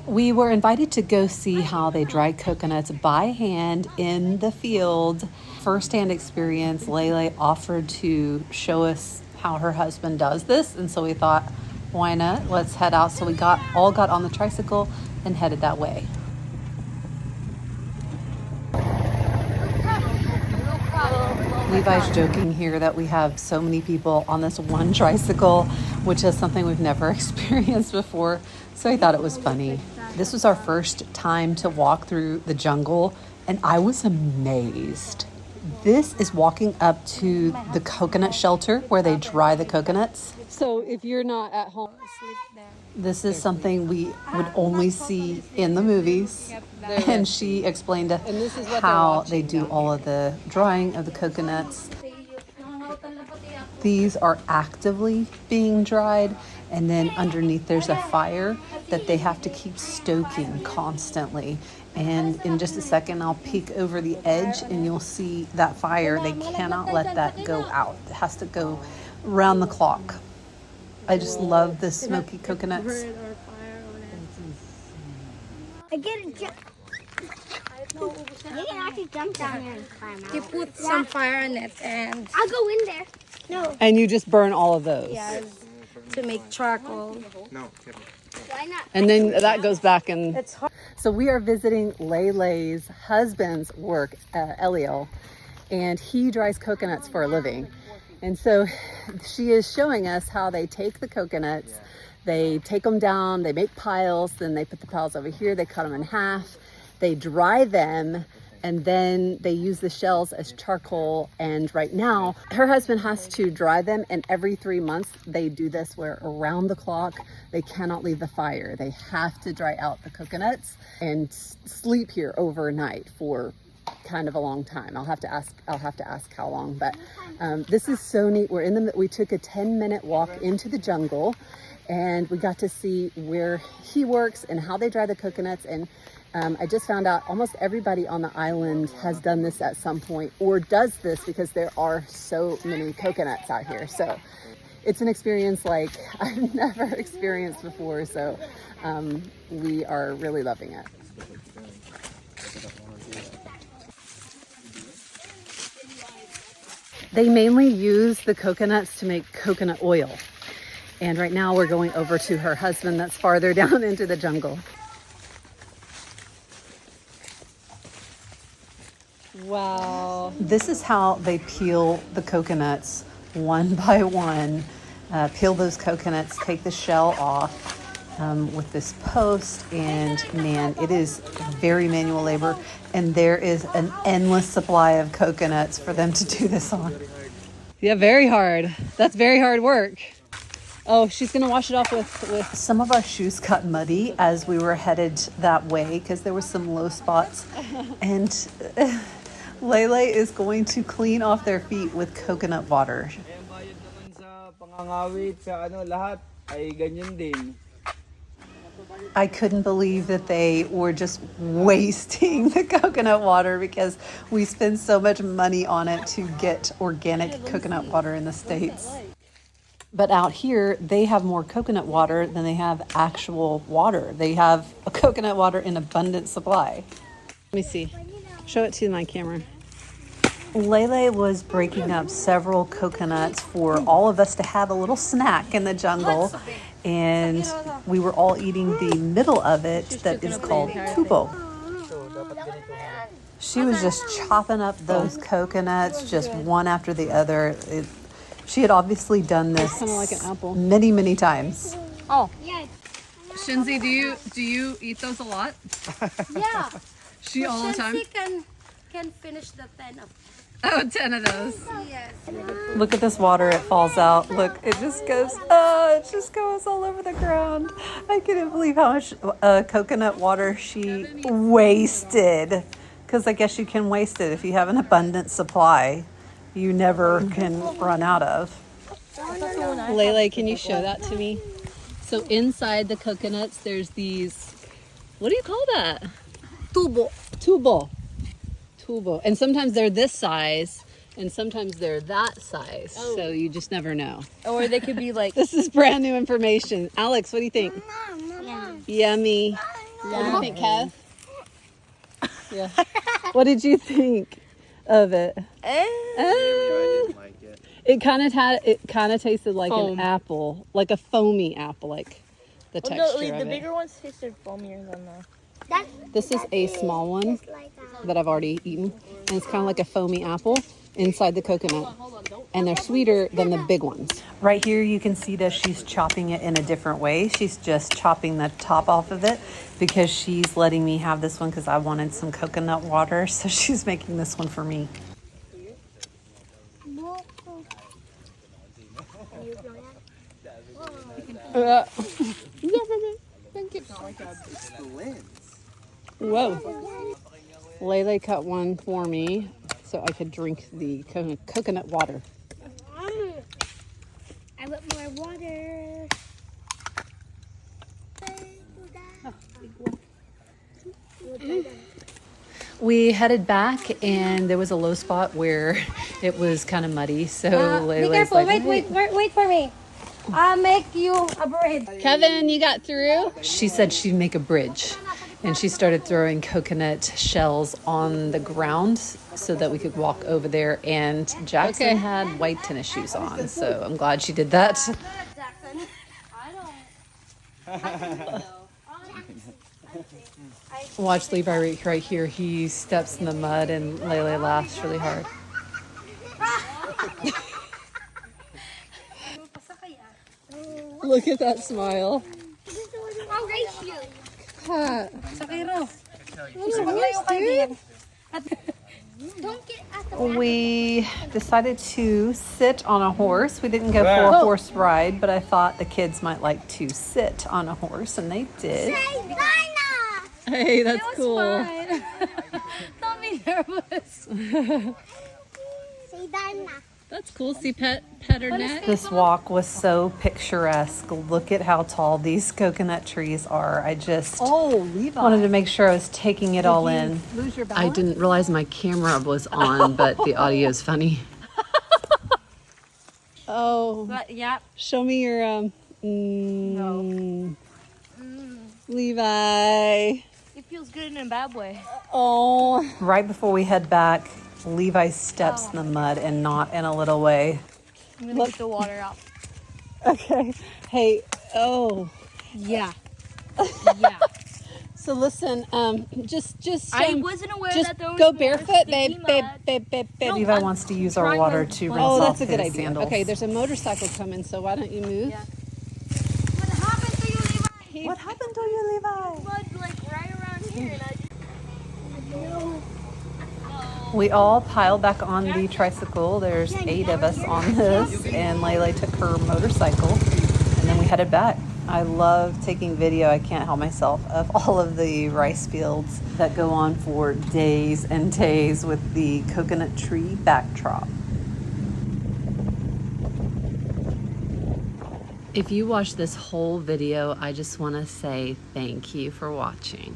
We were invited to go see how they dry coconuts by hand in the field. First-hand experience. Leilei offered to show us how her husband does this, and so we thought, why not? Let's head out. So we all got on the tricycle and headed that way. Levi's joking here that we have so many people on this one tricycle, which is something we've never experienced before. So I thought it was funny. This was our first time to walk through the jungle, and I was amazed. This is walking up to the coconut shelter where they dry the coconuts. So if you're not at home, this is something we would only see in the movies. And she explained how they do all of the drying of the coconuts. These are actively being dried, and then underneath there's a fire that they have to keep stoking constantly. And in just a second, I'll peek over the edge and you'll see that fire. They cannot let that go out. It has to go round the clock. I just love the smoky coconuts. I get a jump. You can actually jump down here and climb out. You put some fire in it and I'll go in there. No. And you just burn all of those. yeah, to make charcoal. No. Why not? And then that goes back and... It's hard. So we are visiting Leilei's husband's work, Elliel, and he dries coconuts for a living. And so she is showing us how they take the coconuts, they take them down, they make piles, then they put the piles over here, they cut them in half, they dry them, and then they use the shells as charcoal. And right now, her husband has to dry them, and every 3 months they do this where around the clock, they cannot leave the fire. They have to dry out the coconuts and sleep here overnight for kind of a long time. I'll have to ask how long, but this is so neat. We took a 10-minute walk into the jungle, and we got to see where he works and how they dry the coconuts. And I just found out almost everybody on the island has done this at some point or does this because there are so many coconuts out here. So it's an experience like I've never experienced before. So we are really loving it. They mainly use the coconuts to make coconut oil. And right now we're going over to her husband that's farther down into the jungle. Wow. This is how they peel the coconuts one by one. Peel those coconuts, take the shell off with this post, and man, it is very manual labor, and there is an endless supply of coconuts for them to do this on. Yeah, very hard. That's very hard work. Oh, she's gonna wash it off with... Some of our shoes got muddy as we were headed that way because there were some low spots, and Leilei is going to clean off their feet with coconut water. I couldn't believe that they were just wasting the coconut water because we spend so much money on it to get organic coconut water in the States. But out here, they have more coconut water than they have actual water. They have a coconut water in abundant supply. Let me see. Show it to my camera. Leilei was breaking up several coconuts for all of us to have a little snack in the jungle. And we were all eating the middle of it that is called tubo. She was just chopping up those coconuts just one after the other. She had obviously done this kind of like an apple many, many times. Oh, Yeah. Shinzi, do you eat those a lot? Yeah. She all the time? She can finish the 10 of 10 of those. yes. Look at this water, it falls out. Look, it just goes all over the ground. I couldn't believe how much coconut water she wasted. Because I guess you can waste it if you have an abundant supply. You never can run out of. Leilei, can you show that to me? So inside the coconuts, there's these, what do you call that? Tubo. And sometimes they're this size, and sometimes they're that size. Oh. So you just never know. Or they could be like... This is brand new information. Alex, what do you think? Yum. Yummy. What do you think, Kev? Yeah. What did you think of it? I didn't like it. It kind of tasted like an apple, like a foamy apple, like the texture of the it. bigger ones tasted foamier than the. This is a small one that I've already eaten, and it's kind of like a foamy apple inside the coconut, and they're sweeter than the big ones. Right here you can see that she's chopping it in a different way. She's just chopping the top off of it because she's letting me have this one because I wanted some coconut water, so she's making this one for me. It's the lens. Whoa. Leilei cut one for me so I could drink the coconut water. I want more water. We headed back and there was a low spot where it was kind of muddy, so Be Leilei's careful. like, Wait for me. I'll make you a bridge. Kevin, you got through? She said she'd make a bridge, and she started throwing coconut shells on the ground so that we could walk over there, and Jackson had white tennis shoes on, so I'm glad she did that. Jackson. I don't. Watch Levi right here. He steps in the mud and Leilei laughs really hard. Look at that smile. Oh, right here. Pat. Sakay ro. Don't get at the We decided to sit on a horse. We didn't go for a horse ride, but I thought the kids might like to sit on a horse, and they did. Say Dinah. Hey, that's cool. Fine. Don't be nervous. Say Dinah. That's cool. See pet her neck. This walk was so picturesque. Look at how tall these coconut trees are. I just Levi. wanted to make sure I was taking it all in. Lose your I balance? didn't realize my camera was on, but the audio is funny. Oh, But yeah. show me your Levi. It feels good in a bad way. Oh. Right before we head back, Levi steps in the mud and not in a little way. I'm gonna get the water out. Okay. Hey, Yeah. Yeah. so listen, just I wasn't aware just that there was go more barefoot, sticky babe. No, Levi I'm wants to use our trying water my to best. rinse Oh, off that's a good his idea. sandals. Okay, there's a motorcycle coming, so why don't you move? Yeah. What happened to you, Levi? What happened to you, Levi? Blood like right around here, and I just. We all piled back on the tricycle. There's 8 of us on this, and Leilei took her motorcycle, and then we headed back. I love taking video, I can't help myself, of all of the rice fields that go on for days and days with the coconut tree backdrop. If you watched this whole video, I just want to say thank you for watching.